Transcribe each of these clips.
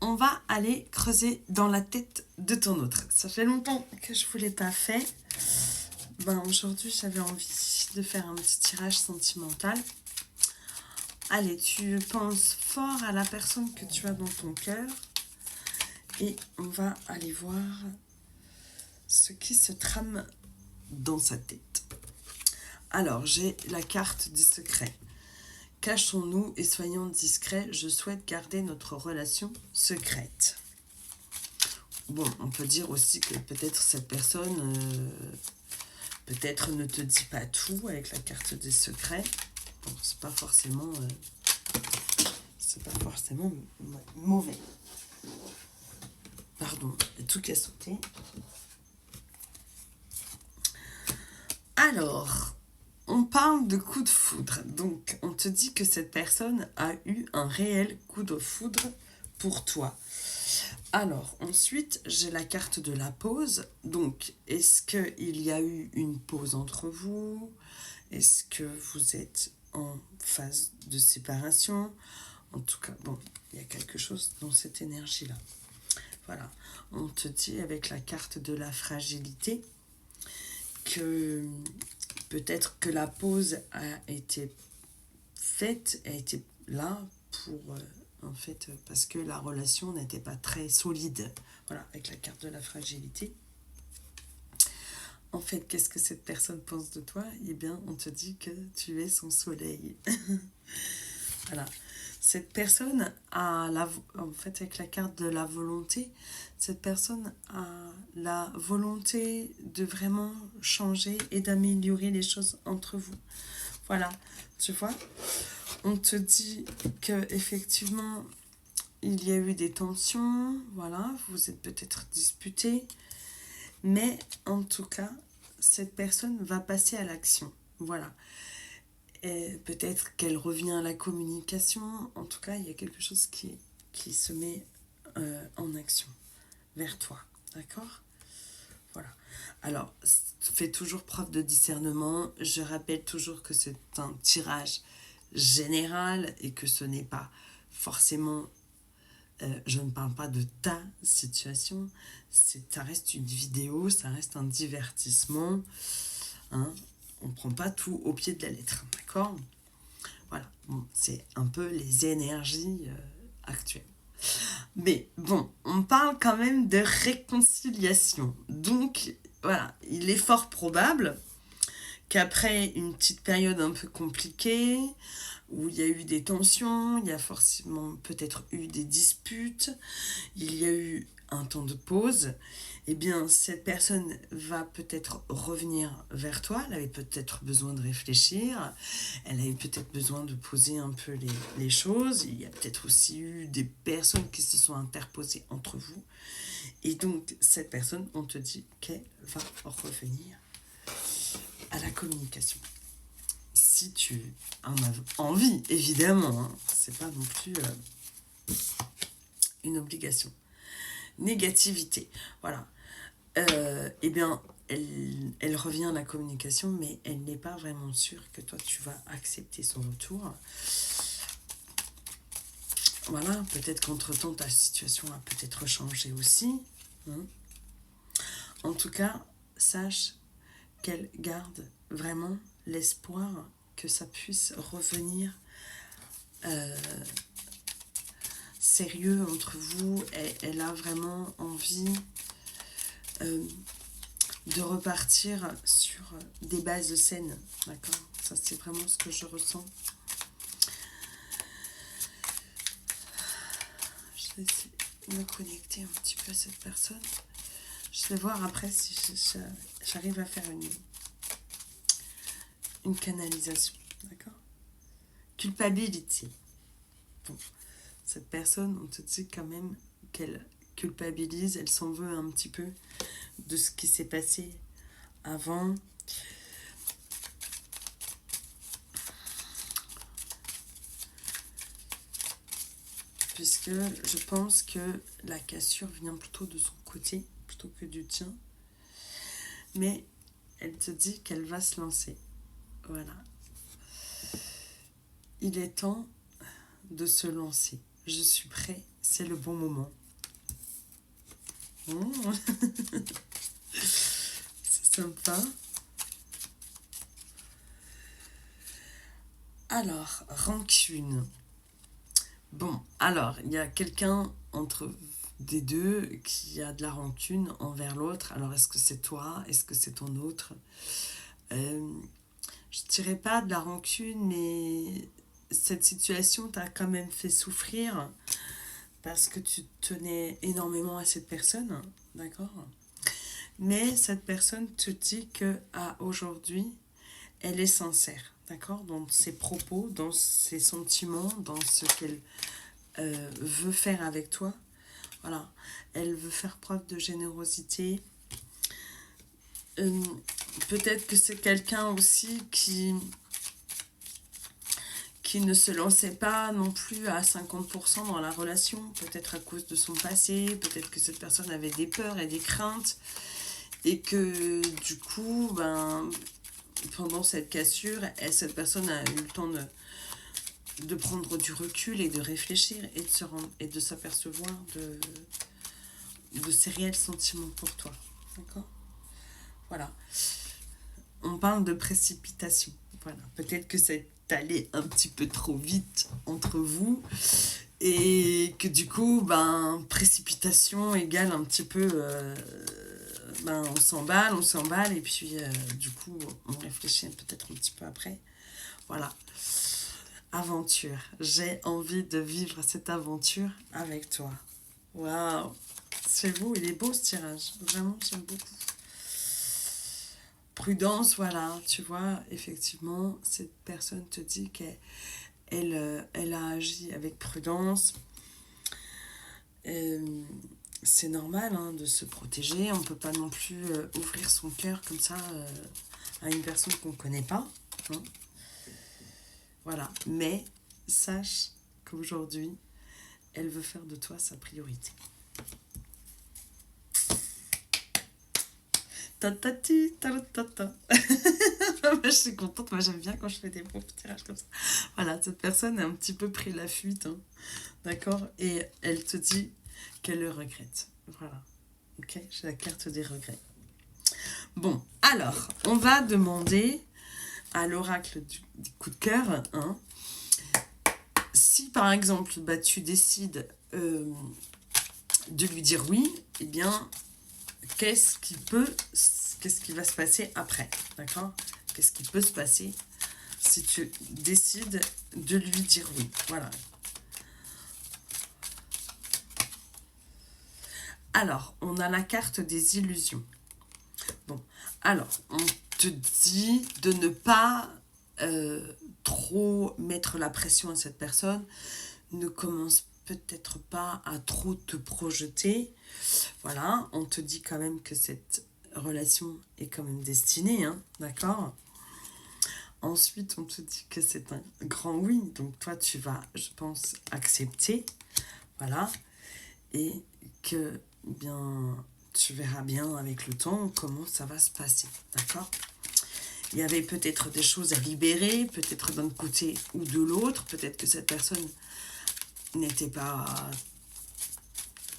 on va aller creuser dans la tête de ton autre. Ça fait longtemps que je ne vous l'ai pas fait. Aujourd'hui, j'avais envie de faire un petit tirage sentimental. Allez, tu penses fort à la personne que tu as dans ton cœur. Et on va aller voir ce qui se trame dans sa tête. Alors, j'ai la carte du secret. Cachons-nous et soyons discrets. Je souhaite garder notre relation secrète. Bon, on peut dire aussi que peut-être cette personne peut-être ne te dit pas tout avec la carte des secrets. Bon, c'est pas forcément mauvais. Pardon, tout qui a sauté. Alors, on parle de coup de foudre. Donc, on te dit que cette personne a eu un réel coup de foudre pour toi. Alors, ensuite, j'ai la carte de la pause. Donc, est-ce qu'il y a eu une pause entre vous? Est-ce que vous êtes en phase de séparation? En tout cas, bon, il y a quelque chose dans cette énergie-là. Voilà, on te dit avec la carte de la fragilité que peut-être que la pause a été faite, a été là pour, en fait, parce que la relation n'était pas très solide. Voilà, avec la carte de la fragilité. En fait, qu'est-ce que cette personne pense de toi? Eh bien, on te dit que tu es son soleil. Voilà. Cette personne a, en fait, avec la carte de la volonté, cette personne a la volonté de vraiment changer et d'améliorer les choses entre vous. Voilà, tu vois, on te dit que effectivement il y a eu des tensions, voilà, vous êtes peut-être disputés, mais en tout cas, cette personne va passer à l'action. Voilà. Et peut-être qu'elle revient à la communication. En tout cas, il y a quelque chose qui se met en action vers toi. D'accord? Voilà. Alors, fais toujours preuve de discernement. Je rappelle toujours que c'est un tirage général et que ce n'est pas forcément... je ne parle pas de ta situation. Ça reste une vidéo, ça reste un divertissement. Hein? On ne prend pas tout au pied de la lettre, d'accord? Voilà, bon, c'est un peu les énergies actuelles. Mais bon, on parle quand même de réconciliation. Donc, voilà, il est fort probable qu'après une petite période un peu compliquée, où il y a eu des tensions, il y a forcément peut-être eu des disputes, il y a eu un temps de pause, eh bien, cette personne va peut-être revenir vers toi. Elle avait peut-être besoin de réfléchir. Elle avait peut-être besoin de poser un peu les choses. Il y a peut-être aussi eu des personnes qui se sont interposées entre vous. Et donc, cette personne, on te dit qu'elle va revenir à la communication. Si tu en as envie, évidemment. Hein. C'est pas non plus une obligation. Négativité. Voilà. Eh bien, elle revient à la communication, mais elle n'est pas vraiment sûre que toi, tu vas accepter son retour. Voilà, peut-être qu'entre-temps, ta situation a peut-être changé aussi. Hein. En tout cas, sache qu'elle garde vraiment l'espoir que ça puisse revenir sérieux entre vous. Elle a vraiment envie de repartir sur des bases saines, d'accord? Ça, c'est vraiment ce que je ressens. Je vais essayer de me connecter un petit peu à cette personne. Je vais voir après si j'arrive à faire une canalisation, d'accord? Culpabilité. Bon, cette personne, on te dit quand même qu'elle culpabilise, elle s'en veut un petit peu de ce qui s'est passé avant. Puisque je pense que la cassure vient plutôt de son côté, plutôt que du tien. Mais elle te dit qu'elle va se lancer. Voilà. Il est temps de se lancer. je suis prêt, c'est le bon moment. Mmh. C'est sympa. Alors, rancune. Bon, alors, il y a quelqu'un entre des deux qui a de la rancune envers l'autre. Alors, est-ce que c'est toi? Est-ce que c'est ton autre? euh, Je dirais pas de la rancune, mais cette situation t'a quand même fait souffrir parce que tu tenais énormément à cette personne, d'accord? Mais cette personne te dit que à aujourd'hui, elle est sincère, d'accord? Dans ses propos, dans ses sentiments, dans ce qu'elle veut faire avec toi. Voilà, elle veut faire preuve de générosité. Euh, Peut-être que c'est quelqu'un aussi qui ne se lançait pas non plus à 50% dans la relation, peut-être à cause de son passé, peut-être que cette personne avait des peurs et des craintes, et que du coup, pendant cette cassure, cette personne a eu le temps de prendre du recul et de réfléchir et de s'apercevoir de ses réels sentiments pour toi. D'accord? Voilà. On parle de précipitation. Voilà. Peut-être que c'est allé un petit peu trop vite entre vous et que du coup, précipitation égale un petit peu, on s'emballe et puis du coup, on réfléchit peut-être un petit peu après. Voilà. Aventure. J'ai envie de vivre cette aventure avec toi. Waouh! C'est beau, il est beau ce tirage. Vraiment, j'aime beaucoup. Prudence, voilà, tu vois, effectivement, cette personne te dit qu'elle a agi avec prudence. C'est normal de se protéger, on ne peut pas non plus ouvrir son cœur comme ça à une personne qu'on ne connaît pas. Hein. Voilà, mais sache qu'aujourd'hui, elle veut faire de toi sa priorité. Tatati, taratata. Je suis contente, moi j'aime bien quand je fais des beaux tirages comme ça. Voilà, cette personne a un petit peu pris la fuite, d'accord? Et elle te dit qu'elle le regrette. Voilà, ok? J'ai la carte des regrets. Bon, alors, on va demander à l'oracle du coup de cœur, si par exemple tu décides de lui dire oui, eh bien, qu'est-ce qui va se passer après, d'accord? Qu'est-ce qui peut se passer si tu décides de lui dire oui? Voilà. Alors, on a la carte des illusions. Bon, alors, on te dit de ne pas trop mettre la pression à cette personne. Ne commence peut-être pas à trop te projeter. Voilà, on te dit quand même que cette relation est quand même destinée, d'accord? Ensuite, on te dit que c'est un grand oui, donc toi tu vas, je pense, accepter, voilà, et que tu verras bien avec le temps comment ça va se passer, d'accord? Il y avait peut-être des choses à libérer, peut-être d'un côté ou de l'autre, peut-être que cette personne n'était pas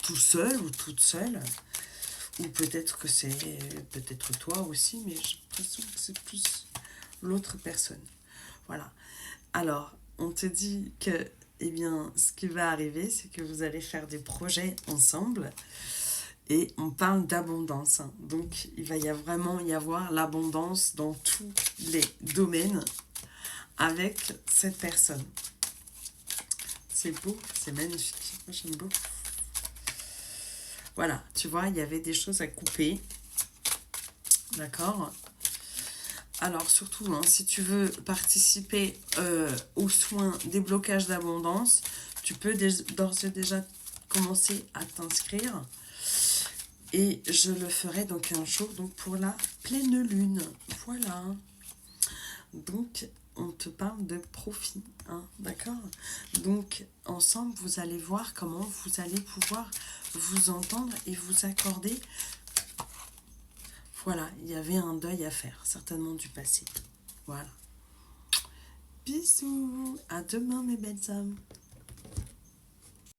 tout seul ou toute seule, ou peut-être que c'est peut-être toi aussi, mais j'ai l'impression que c'est plus l'autre personne. Voilà. Alors, on te dit que, ce qui va arriver, c'est que vous allez faire des projets ensemble et on parle d'abondance. Donc, il va vraiment y avoir l'abondance dans tous les domaines avec cette personne. C'est beau, c'est magnifique. Moi, j'aime beaucoup. Voilà, tu vois, il y avait des choses à couper. D'accord? Alors surtout, si tu veux participer aux soins des blocages d'abondance, tu peux d'ores et déjà commencer à t'inscrire. Et je le ferai dans 15 jours, donc pour la pleine lune. Voilà. Donc, on te parle de profit, d'accord? Donc, ensemble, vous allez voir comment vous allez pouvoir vous entendre et vous accorder. Voilà, il y avait un deuil à faire, certainement du passé. Voilà. Bisous, à demain mes belles âmes.